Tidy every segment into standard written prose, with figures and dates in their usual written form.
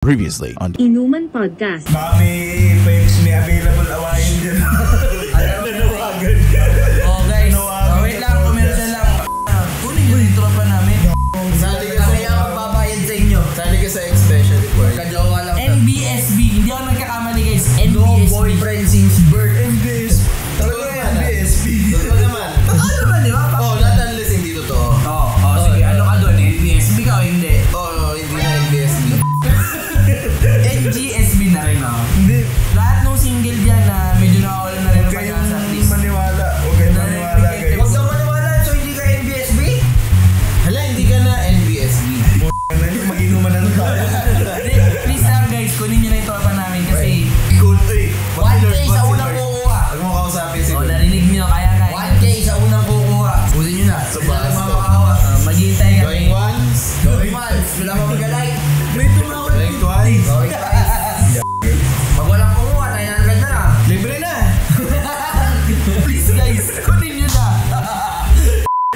Previously on Inuman Podcast. May pipes may available awayin dyan. Nanawagan. Oh guys, wait lang, commercial lang. Kunin nyo yung tropa namin. Sali ka sa magbabayad sa inyo. Sali ka sa special report. Kajowa lang. NBSB, hindi ako nagkakamali guys. No NBSB. boyfriend since birth. MBSB. Talaga yan, MBSB. Totoo naman. Totoo naman, di ba? Oh, lahat ng list hindi totoo. Sige, ano ka doon? NBSB ka o hindi? Oh, hindi na MBSB. NGSB na rin ako. Hindi. Lahat ng single dyan na medyo nakawalan na rin ng pag-asa at least. Maniwala. Huwag kayong maniwala guys. Huwag kang maniwala, so hindi ka NBSB? Hala, hindi ka na NBSB. Mag-inuman na tayo. Hindi, please lang guys, kunin nyo na yung tropa namin kasi Good, eh. 1K sa unang kukuha. Huwag mo kausapin si oh, Lord. narinig nyo, kaya 1K sa unang kukuha. Kunin nyo na. Sa Wala bus. namang makahawa. maghihintay ka. Going once. Going once. Wala mo mag-like. Going twice. Going twice. Pag walang kukuha, 900 na lang. Libre na. Please guys, kunin nyo na.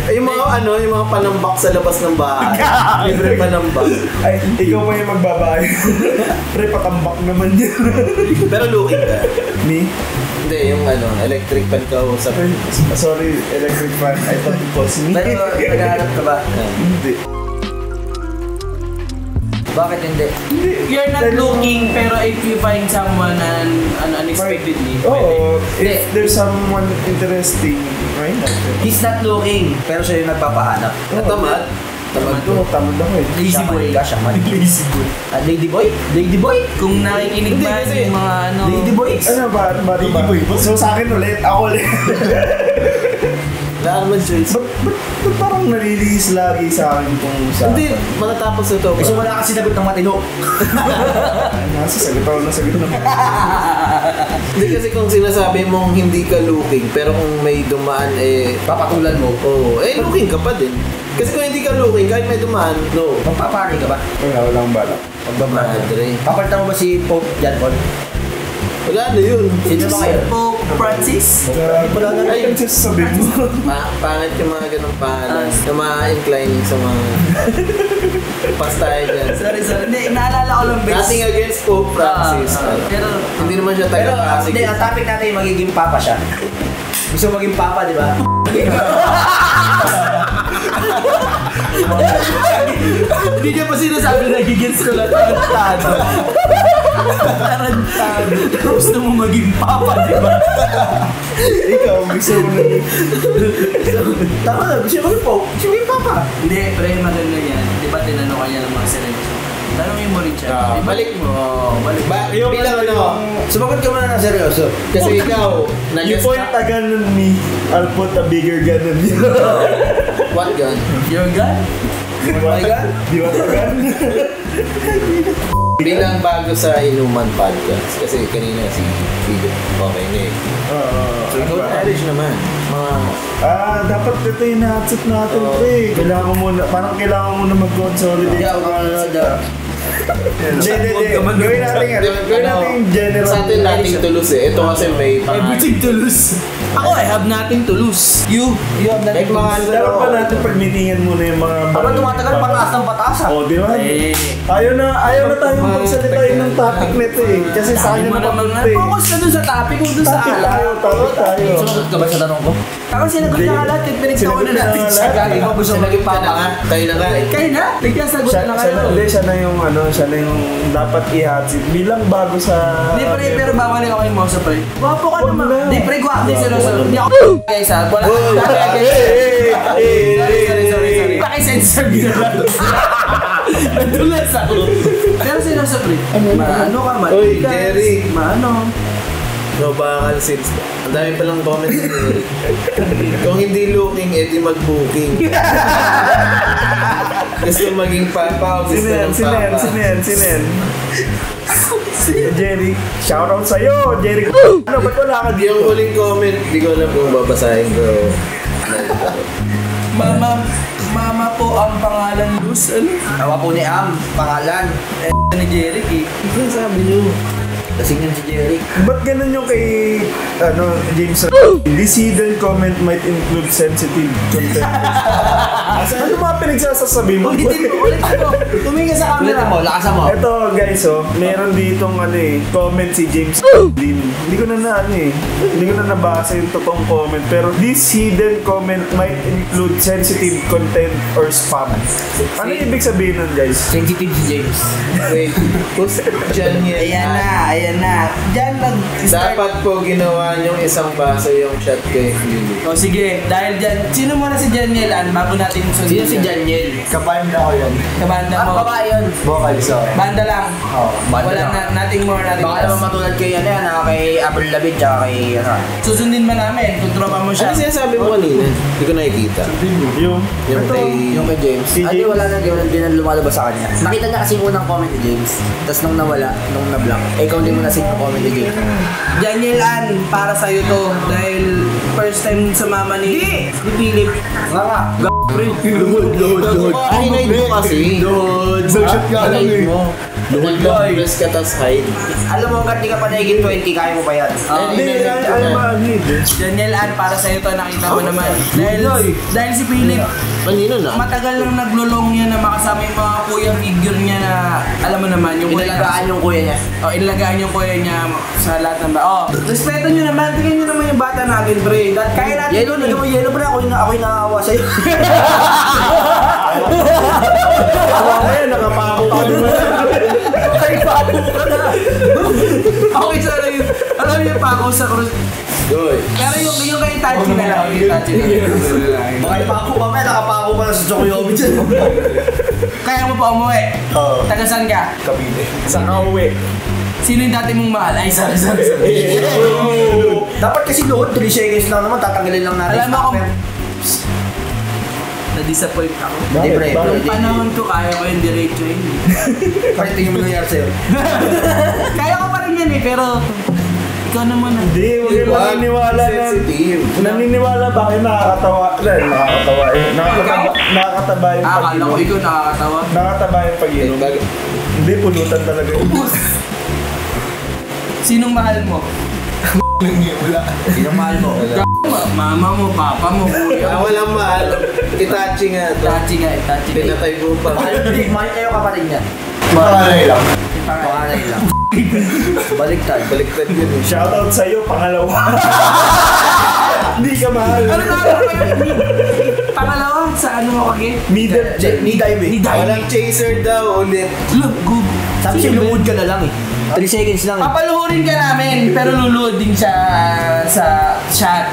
Yung mga yung mga panambak sa labas ng bahay. Libre panambak. Ay, ikaw pa yung magbabayad. Pre, patambak naman yun. Pero looking ka. Me? Hindi, yung electric fan ka sa Sorry, electric fan. I thought it was me. Pero naghahanap ka ba? Hindi. Bakit hindi? You're not looking, pero if you find someone unexpectedly, Oo, Hindi. if there's someone interesting, why not? He's not looking, pero siya yung nagpapahanap. Natamad. Tamad Ito, tamad ako eh. Lazy boy. Siya man. Lazy boy. Lady boy? Lady boy? Kung nakikinig Hindi, ba kasi yung mga Lady boys? Ano ba? So sa akin ulit, ako ulit. Wala naman choice. Ba't parang nalilihis lagi sa akin itong usapan? Hindi, matatapos na to. Kasi wala kasi sinagot ng matino. Nasa sagot ako na sagot naman. Hindi kasi kung sinasabi mong hindi ka looking, pero kung may dumaan Papatulan mo. looking ka pa din. Kasi kung hindi ka looking, kahit may dumaan, no. Magpapari ka ba? Wala akong balak. Madre. Papalitan mo ba si Pope John Paul? Wala na yun. Sino ba kayo? Pope Francis. Wala na kayo sasabihin mo. Pangit yung mga ganong pangalan. Na ma-inclining sa mga pastaya dyan. Sorry. Hindi, naalala ko lang base. Nothing against Pope Francis. Pero, Hindi naman siya Pero, taga-Pasig. hindi, ang topic natin yung magiging papa siya. Gusto mo maging papa, di ba? hindi niya pa sinasabi na higits ko lang. Tarantado. Gusto mo maging papa, di ba? Ikaw, gusto mo na Tama na, gusto mo maging Pope. Gusto mo maging papa. Hindi, pre, maganda yan. Di ba tinanong ka niya ng mga seryoso? Tanongin mo rin siya. Balik mo. Balik. Bilang Sumagot ka muna ng seryoso. Kasi ikaw, You point a gun on me, I'll put a bigger gun on you. What gun? Your gun? My gun? Di ba a gun? Bilang bago sa Inuman Podcast. Kasi kanina si Philip okay na eh. So ikaw knowledge naman. Dapat ito yung nahatsit natin, Oo. pre. Kailangan mo muna, parang kailangan mo na mag-consolidate. Hindi ako consider. Hindi. Gawin natin yung general. Sa atin nating tulus eh. Ito kasi may Everything to lose. Ako, I have nothing to lose. You have Like nothing to mga lose. Dapat pa natin pagmitingan muna yung mga... Habang tumatagal, pataas ng pataas ha. Oh, di ba? Eh, Ayaw na tayong magsalitain ng topic nito eh. Kasi sa sabi akin mo na naman nga, papunta eh. focus ka dun sa topic, huwag dun sa Topic alat. tayo. Sumagot ka ba sa tanong ko? Ako sinagot na alat, pinagtawa na natin siya. Sinagot Gagi mo, gusto mo maging Ka na papa. nga. Kayo na nga eh. Kayo na? Bigyan sagot na kayo. Siya na yung dapat ihatid bilang bago sa... Hindi pre, pero bawal ako yung mouse pre. Gwapo ka Wag naman. na. Hindi pre, gwapo. Hindi, seryoso. Hindi ako guys ha. Wala. Sorry. Paki-censor nyo na lang. Nadulas ako. Pero seryoso pre. Maano ka man? Uy, Jerry. Maano? No, bakal since. Ang dami palang comments ni Eric. Kung hindi looking, edi mag-booking. Gusto maging papa o gusto ng papa. Sinen. Jerry, shoutout sa'yo, Jerry. Ano, ba't wala ka dito? Yung huling comment, di ko alam kung babasahin ko. Mama po ang pangalan Luz. Ano? Tawa po ni Am, pangalan. Ni Jeric eh. Ano sabi niyo? Lasing yan si Jerry. Ba't ganun yung kay, James This hidden comment might include sensitive content. Ano mga pinagsasasabi mo? Ulitin mo. Tumingin sa Ulit camera. mo, lakasan mo. Ito guys, meron ditong comment si James Dean. Hindi ko na hindi ko na nabasa yung totoong comment. Pero this hidden comment might include sensitive content or spam. Ano ibig sabihin nun, guys? Sensitive si James. Wait, post dyan yan. Ayan na. Diyan nag-start. Dapat po ginawa niyong isang baso yung shot kay Lily. O sige, dahil dyan, sino muna si Janiel bago natin sundin? Sino si Janiel? Kabanda ko yan. Kabanda mo. Babae yun. Vocals ako. Banda lang. Banda Wala lang. nothing more, nothing Baka less. naman matulad kay kay Avril Lavigne tsaka kay Susundin ba namin kung tropa mo siya? Ano sinasabi mo kanina? Hindi ko nakikita. Yung yung kay James. Si Ay, James. wala na, di na lumalabas sa kanya. Nakita niya kasi yung unang comment ni James. Tapos nung nawala, nung na-block, ikaw hindi mo na-save yung comment ni James. Janiel para sa'yo to. Dahil first time sa mama ni Philip. Nga. Luhod. Ay, hide mo kasi. Luhod. Nag-shot ka lang Hide mo. Luhod lang. Press ka tas hide. Alam mo, hanggang di ka pa naigit 20, kaya mo pa yan. Hindi, ay ma-need. Janiel para sa'yo to. Nakita mo naman. Dahil si Philip, Kanino na? matagal lang naglulong niya na makasama yung mga kuya figure niya na alam mo naman yung Inalagaan yung kuya niya. inalagaan yung kuya niya sa lahat ng respeto nyo naman, tingnan nyo naman yung bata natin, pre. Kaya natin Yelo, naging mo yelo, pre. Ako'y nakakawa sa'yo. Kaya nakapako pa naman. Ay, pako ka na. Okay, sana yun. Alam niyo pa ako sa cross. Goy. Pero yung kay Tachi na lang. Yung Tachi na lang. Baka ipako pa may, nakapako pa na sa Chocoyobi dyan. Kaya mo pa umuwi. Taga saan ka? Kabili. Sa kauwi. Sino yung dati mong mahal? Ay, sorry. Dapat kasi load, 3 seconds lang naman, tatanggalin lang natin. Alam mo kung na-disappoint ako. Hindi, pre. Yung panahon ko, kaya ko yung diretso yun. Kasi tingin mo nangyari sa'yo. Kaya ko pa rin yan pero ikaw naman. Hindi, huwag yung naniniwala na. Sensitive. Naniniwala ba kayo nakakatawa? Nakakatawa eh. Nakakataba yung Akala ko pag-inom. ikaw nakakatawa. Nakakataba yung pag-inom. Hindi, pulutan talaga yun. Sinong mahal mo? Sinong mahal mo? Mama mo, papa mo, kuya mo. Walang mahal. Itachi nga to. Tachi nga, Tachi. Pinatay mo pa. Mahal kayo kapatid niya. Pangalay lang. Panganay lang. Baliktad. Baliktad yun eh. Shoutout sa'yo, pangalawa. Hindi ka mahal. Ano na pangalawa, sa ano mo kagi? Middle. Ni diving. Walang chaser daw ulit. Look, good. Sabi siya, lumuhod ka na lang eh. 3 seconds lang eh. Papaluhurin ka namin, pero luluhod din siya sa shot.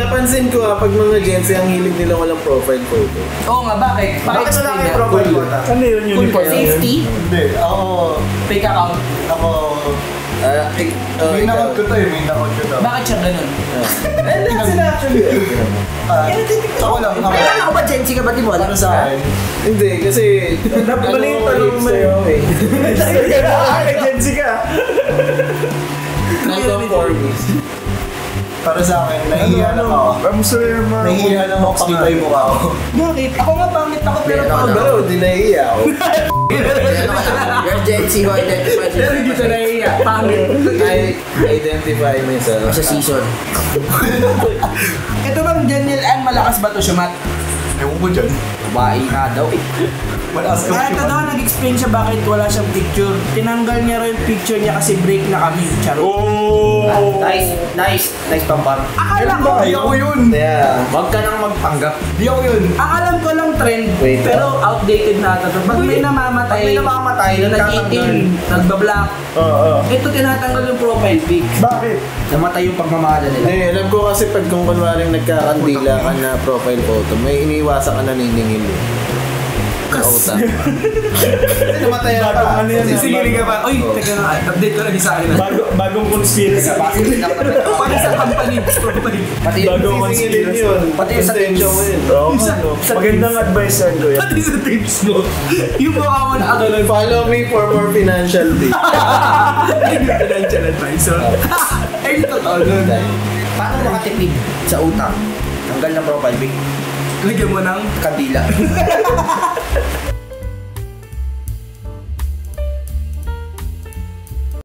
Napansin ko pag mga Gen Z, ang hilig nila walang profile photo. Oo nga, bakit? Bakit na lang Explain yung nga. profile mo? Ano yun yun? Cool for safety? Hindi, Fake account. May nakot ko to eh, may nakot ko to. Bakit siya ganun? Hindi sila actually. Ako lang, ako Ay, lang. ano ba, Gen Z ka ba? Di mo alam Para sa akin. Hindi, kasi... Mali yung tanong mo sa'yo eh. Gen Z ka. Non-conformist. Para sa akin, nahihiya lang ako. Nahihiya lang ako pakita yung mukha ko. Bakit? Ako nga pangit ako, pero Pero pag Pero di nahihiya ako. You're Gen Z who identifies Pero hindi ko nahihiya. Pangit. I identify myself. sa season. Ito bang Daniel Ann, malakas ba to siya, Matt? Ewan ko dyan. Babae nga daw eh. Malakas ka Kaya ito daw, nag-explain siya bakit wala siyang picture. Tinanggal niya rin yung picture niya kasi break na kami. Charo. Oh! Nice pampang. Akala ko, Di ako yun! Yeah. Huwag ka nang magpanggap. Di ako yun! ang alam ko lang trend, Wait. pero outdated na ata to. Pag may namamatay, Pag may namamatay, nag-itim, nagbablock, Oo. ito tinatanggal yung profile pic. Bakit? Namatay yung pagmamahal nila. Hindi, alam ko kasi pag kung kunwaring nagkakandila ka na profile photo, may iniiwasan ka na niningil eh. Kauta. Namatay Bagong ka. ano yan, Sisigiling ka ba? Uy, teka na, update ko lagi sa akin. Bagong conspiracy. Pati sa company, profile. Pati yung Bagong Sisingilin conspiracy. yun. Pati yung sa Intention mo yun. Oo, magandang advice yan, Kuya. Pati sa tips mo. Yung mukha mo na ako lang. Follow me for more financial tips. Financial advisor. Ay, totoo nun. Paano makatipid sa utang? Tanggal ng profile pic. Lagyan mo ng Kandila.